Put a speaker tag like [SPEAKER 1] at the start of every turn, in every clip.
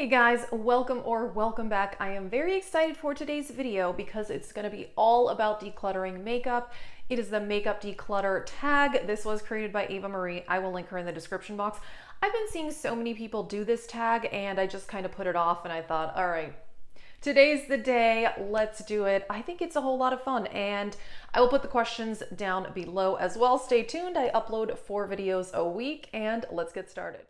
[SPEAKER 1] Hey guys, welcome back. I am very excited for today's video because it's going to be all about decluttering makeup. It is the makeup declutter tag. This was created by Ava Marie. I will link her in the description box. I've been seeing so many people do this tag and I just kind of put it off and I thought, all right, today's the day, let's do it. I think it's a whole lot of fun and I will put the questions down below as well. Stay tuned. I upload 4 videos a week and let's get started.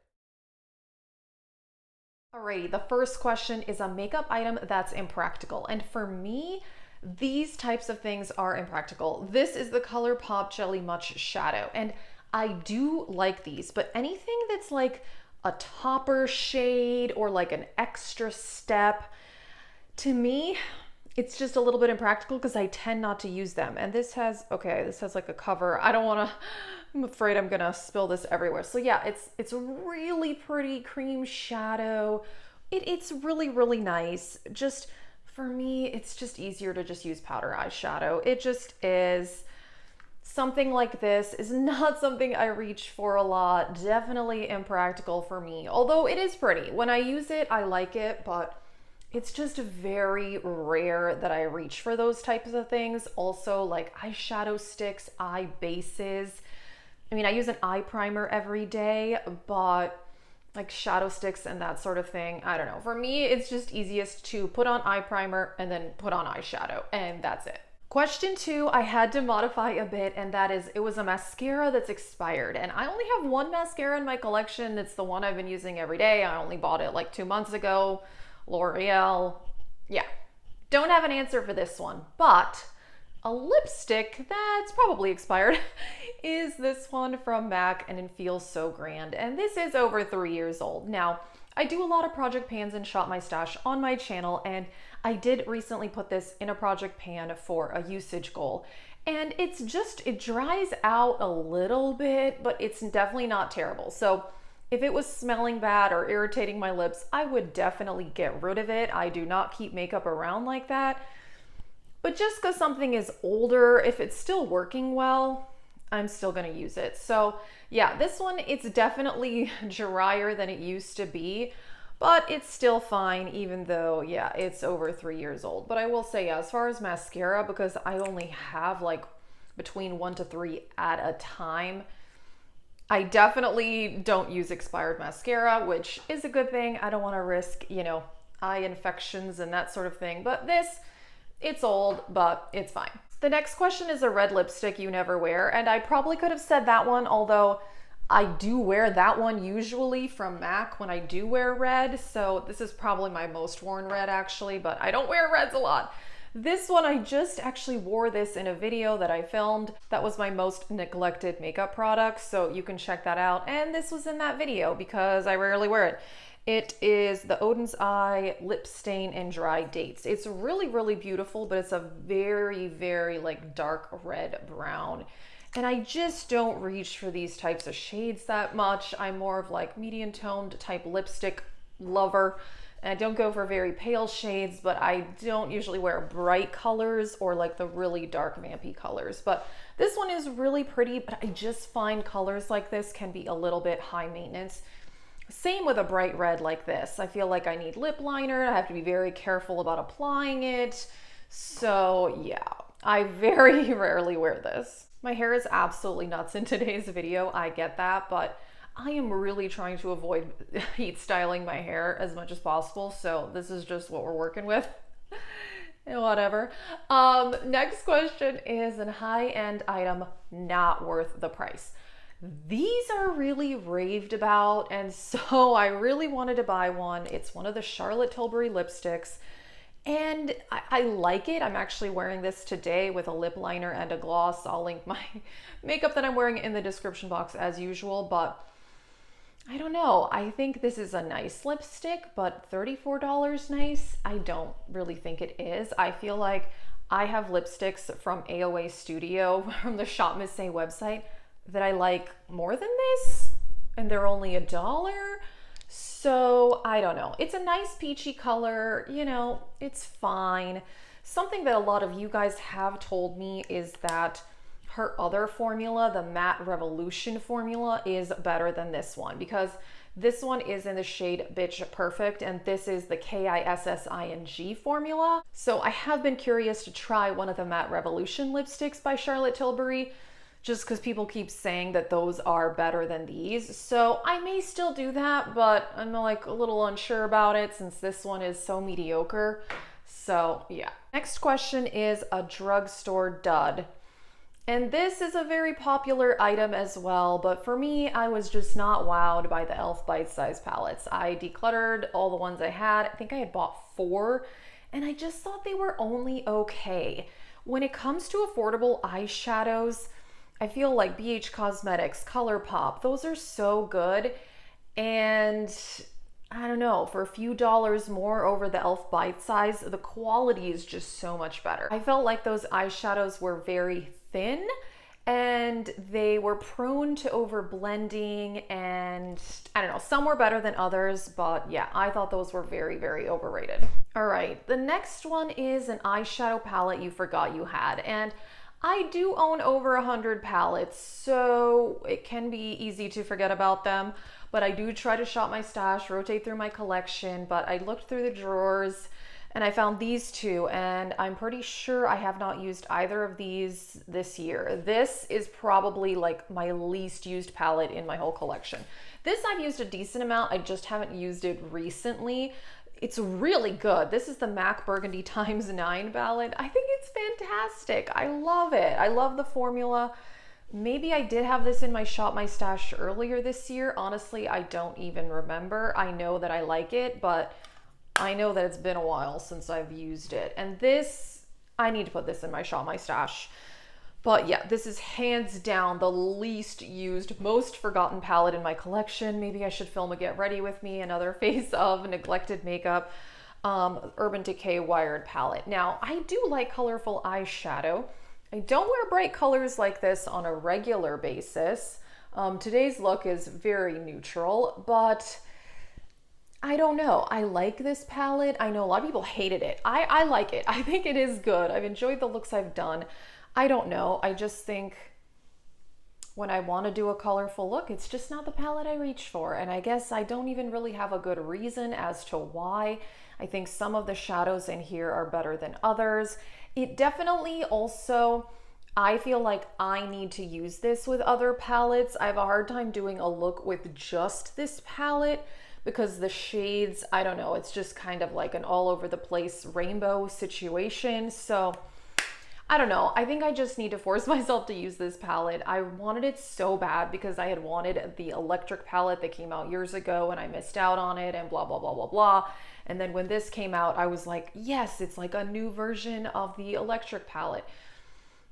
[SPEAKER 1] Alrighty, the first question is a makeup item that's impractical. And for me, these types of things are impractical. This is the ColourPop Jelly Much Shadow. And I do like these, but anything that's like a topper shade or like an extra step, to me, it's just a little bit impractical because I tend not to use them. And this has like a cover. I'm afraid I'm gonna spill this everywhere. So yeah, it's a really pretty cream shadow. It's really, really nice. Just for me, it's just easier to just use powder eyeshadow. It just is. Something like this is not something I reach for a lot. Definitely impractical for me. Although it is pretty. When I use it, I like it, but it's just very rare that I reach for those types of things. Also, like eyeshadow sticks, eye bases. I mean, I use an eye primer every day, but like shadow sticks and that sort of thing, I don't know. For me, it's just easiest to put on eye primer and then put on eyeshadow, and that's it. Question 2, I had to modify a bit, and that is, it was a mascara that's expired. And I only have one mascara in my collection. It's the one I've been using every day. I only bought it like 2 months ago. L'Oreal. Yeah, don't have an answer for this one, but a lipstick that's probably expired is this one from MAC, and it feels so grand. And this is over 3 years old. Now, I do a lot of project pans and Shop My Stash on my channel, and I did recently put this in a project pan for a usage goal. And it dries out a little bit, but it's definitely not terrible. So if it was smelling bad or irritating my lips, I would definitely get rid of it. I do not keep makeup around like that. But just because something is older, if it's still working well, I'm still gonna use it. So yeah, this one, it's definitely drier than it used to be, but it's still fine, even though, yeah, it's over 3 years old. But I will say, yeah, as far as mascara, because I only have like between 1 to 3 at a time, I definitely don't use expired mascara, which is a good thing. I don't want to risk, eye infections and that sort of thing. But this, it's old, but it's fine. The next question is a red lipstick you never wear. And I probably could have said that one, although I do wear that one usually from MAC when I do wear red. So this is probably my most worn red actually, but I don't wear reds a lot. This one, I just actually wore this in a video that I filmed. That was my most neglected makeup product, so you can check that out. And this was in that video because I rarely wear it. It is the Odin's Eye Lip Stain and Dry Dates. It's really, really beautiful, but it's a very, very like dark red brown. And I just don't reach for these types of shades that much. I'm more of like medium toned type lipstick lover. And I don't go for very pale shades, but I don't usually wear bright colors or like the really dark vampy colors. But this one is really pretty, but I just find colors like this can be a little bit high maintenance. Same with a bright red like this. I feel like I need lip liner. I have to be very careful about applying it. So yeah, I very rarely wear this. My hair is absolutely nuts in today's video. I get that, but I am really trying to avoid heat styling my hair as much as possible. So this is just what we're working with. Whatever. Next question is a high-end item not worth the price. These are really raved about, and so I really wanted to buy one. It's one of the Charlotte Tilbury lipsticks, and I like it. I'm actually wearing this today with a lip liner and a gloss. I'll link my makeup that I'm wearing in the description box as usual, but I don't know. I think this is a nice lipstick, but $34 nice? I don't really think it is. I feel like I have lipsticks from AOA Studio, from the Shop Miss A website, that I like more than this, and they're only $1. So I don't know. It's a nice peachy color, it's fine. Something that a lot of you guys have told me is that her other formula, the Matte Revolution formula, is better than this one, because This one is in the shade Bitch Perfect, and this is the KISSING formula. So I have been curious to try one of the Matte Revolution lipsticks by Charlotte Tilbury, just because people keep saying that those are better than these. So I may still do that, but I'm like a little unsure about it since this one is so mediocre. So yeah. Next question is a drugstore dud. And this is a very popular item as well, but for me, I was just not wowed by the e.l.f. Bite Size palettes. I decluttered all the ones I had. I think I had bought 4, and I just thought they were only okay. When it comes to affordable eyeshadows, I feel like BH Cosmetics, ColourPop, those are so good. And I don't know, for a few dollars more over the e.l.f. Bite Size, the quality is just so much better. I felt like those eyeshadows were very thin and they were prone to over blending, and I don't know, some were better than others, but yeah, I thought those were very, very overrated. All right, the next one is an eyeshadow palette you forgot you had, and I do own over 100 palettes, so it can be easy to forget about them, but I do try to shop my stash, rotate through my collection. But I looked through the drawers and I found these 2, and I'm pretty sure I have not used either of these this year. This is probably like my least used palette in my whole collection. This I've used a decent amount, I just haven't used it recently. It's really good. This is the MAC Burgundy x9 palette. I think it's fantastic. I love it. I love the formula. Maybe I did have this in my Shop My Stash earlier this year. Honestly, I don't even remember. I know that I like it, but I know that it's been a while since I've used it. And this, I need to put this in my Shop My Stash. But yeah, this is hands down the least used, most forgotten palette in my collection. Maybe I should film a Get Ready With Me, another face of neglected makeup. Urban Decay Wired palette. Now, I do like colorful eyeshadow. I don't wear bright colors like this on a regular basis. Today's look is very neutral, but I don't know. I like this palette. I know a lot of people hated it. I like it. I think it is good. I've enjoyed the looks I've done. I don't know. I just think when I want to do a colorful look, it's just not the palette I reach for. And I guess I don't even really have a good reason as to why. I think some of the shadows in here are better than others. It definitely also, I feel like I need to use this with other palettes. I have a hard time doing a look with just this palette because the shades, I don't know, it's just kind of like an all over the place rainbow situation. So I don't know. I think I just need to force myself to use this palette. I wanted it so bad because I had wanted the electric palette that came out years ago and I missed out on it and blah, blah, blah, blah, blah. And then when this came out, I was like, yes, it's like a new version of the electric palette,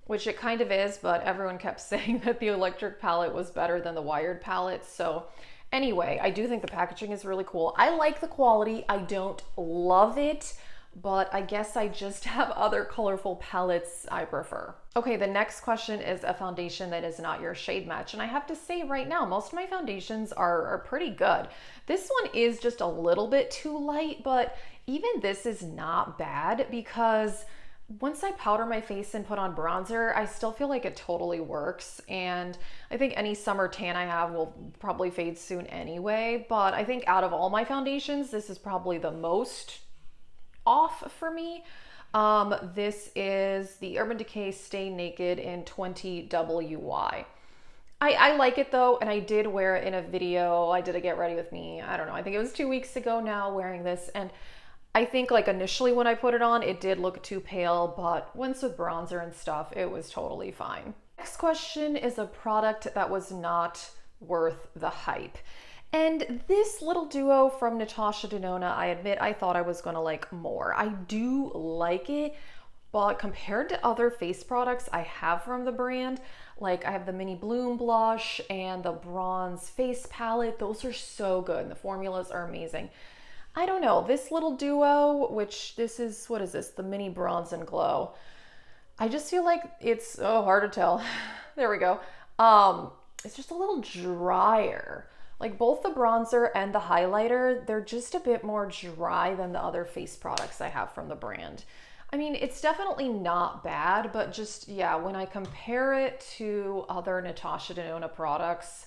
[SPEAKER 1] which it kind of is, but everyone kept saying that the electric palette was better than the wired palette. So anyway, I do think the packaging is really cool. I like the quality. I don't love it, but I guess I just have other colorful palettes I prefer. Okay, the next question is a foundation that is not your shade match. And I have to say right now, most of my foundations are pretty good. This one is just a little bit too light, but even this is not bad because once I powder my face and put on bronzer, I still feel like it totally works. And I think any summer tan I have will probably fade soon anyway. But I think out of all my foundations, this is probably the most off for me. This is the Urban Decay Stay Naked in 20 WY. I like it though, and I did wear it in a video. I did a Get Ready With Me. I don't know. I think it was 2 weeks ago now wearing this, and I think like initially when I put it on, it did look too pale, but once with bronzer and stuff, it was totally fine. Next question is a product that was not worth the hype. And this little duo from Natasha Denona, I admit I thought I was gonna like more. I do like it, but compared to other face products I have from the brand, like I have the Mini Bloom blush and the bronze face palette, those are so good. The formulas are amazing. I don't know, this little duo, which this is, what is this? The Mini Bronze and Glow. I just feel like it's, oh, hard to tell. There we go. It's just a little drier. Like both the bronzer and the highlighter, they're just a bit more dry than the other face products I have from the brand. I mean, it's definitely not bad, but just, yeah, when I compare it to other Natasha Denona products,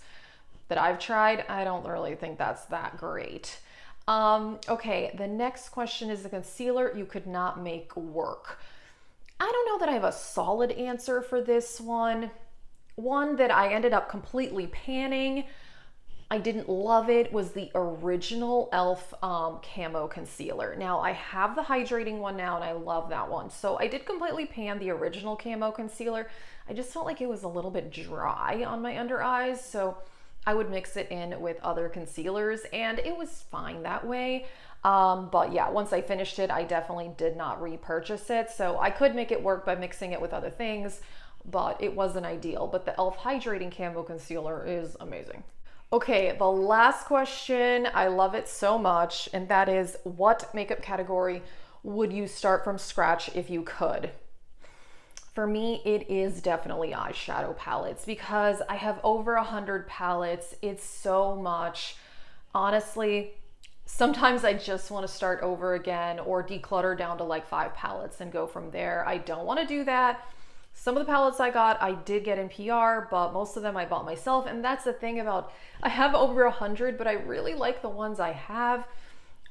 [SPEAKER 1] that I've tried, I don't really think that's that great. Okay, the next question is the concealer you could not make work. I don't know that I have a solid answer for this one. One that I ended up completely panning, I didn't love it, was the original e.l.f. Camo Concealer. Now, I have the hydrating one now, and I love that one. So I did completely pan the original Camo Concealer. I just felt like it was a little bit dry on my under eyes, so I would mix it in with other concealers, and it was fine that way. But yeah, once I finished it, I definitely did not repurchase it. So I could make it work by mixing it with other things, but it wasn't ideal. But the e.l.f. Hydrating Camo Concealer is amazing. Okay, the last question, I love it so much, and that is, what makeup category would you start from scratch if you could? For me, it is definitely eyeshadow palettes because I have over 100 palettes. It's so much. Honestly, sometimes I just want to start over again or declutter down to like 5 palettes and go from there. I don't want to do that. Some of the palettes I got, I did get in PR, but most of them I bought myself. And that's the thing about, I have over 100, but I really like the ones I have.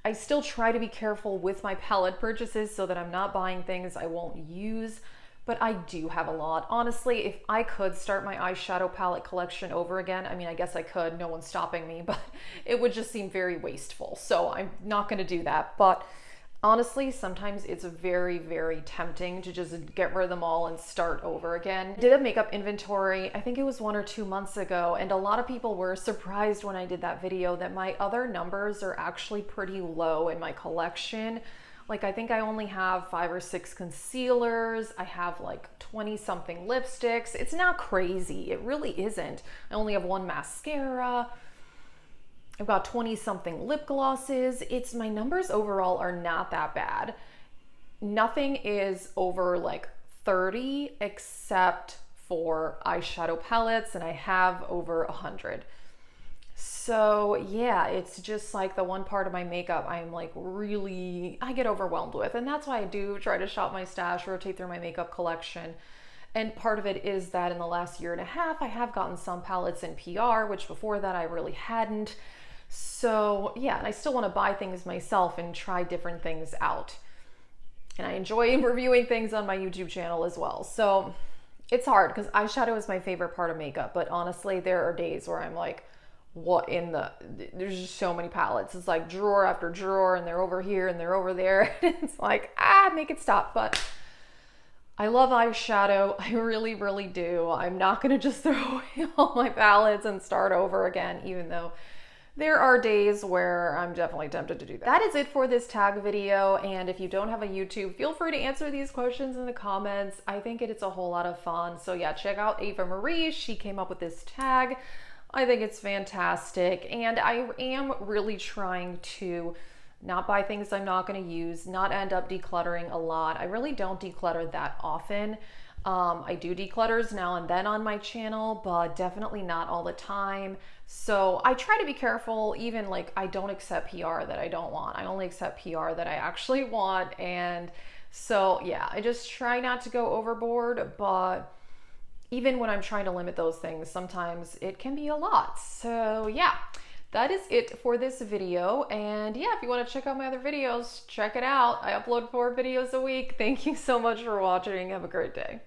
[SPEAKER 1] I still try to be careful with my palette purchases so that I'm not buying things I won't use, but I do have a lot. Honestly, if I could start my eyeshadow palette collection over again, I mean, I guess I could, no one's stopping me, but it would just seem very wasteful. So I'm not gonna do that. But honestly, sometimes it's very, very tempting to just get rid of them all and start over again. I did a makeup inventory, I think it was 1 or 2 months ago, and a lot of people were surprised when I did that video that my other numbers are actually pretty low in my collection. Like, I think I only have 5 or 6 concealers. I have like 20 something lipsticks. It's not crazy. It really isn't. I only have 1 mascara. I've got 20 something lip glosses. My numbers overall are not that bad. Nothing is over like 30 except for eyeshadow palettes, and I have over 100. So yeah, it's just like the one part of my makeup I'm like I get overwhelmed with, and that's why I do try to shop my stash, rotate through my makeup collection. And part of it is that in the last 1.5 years, I have gotten some palettes in PR, which before that I really hadn't. So yeah, and I still want to buy things myself and try different things out. And I enjoy reviewing things on my YouTube channel as well. So it's hard because eyeshadow is my favorite part of makeup, but honestly, there are days where I'm like, there's just so many palettes. It's like drawer after drawer, and they're over here and they're over there. It's like, make it stop. But I love eyeshadow. I really, really do. I'm not going to just throw away all my palettes and start over again, even though there are days where I'm definitely tempted to do that. That is it for this tag video. And if you don't have a YouTube, feel free to answer these questions in the comments. I think it's a whole lot of fun. So yeah, check out Ava Marie. She came up with this tag. I think it's fantastic. And I am really trying to not buy things I'm not going to use, not end up decluttering a lot. I really don't declutter that often. I do declutters now and then on my channel, but definitely not all the time. So I try to be careful. Even like, I don't accept PR that I don't want. I only accept PR that I actually want. And so yeah, I just try not to go overboard, but even when I'm trying to limit those things, sometimes it can be a lot. So yeah, that is it for this video. And yeah, if you want to check out my other videos, check it out. I upload 4 videos a week. Thank you so much for watching. Have a great day.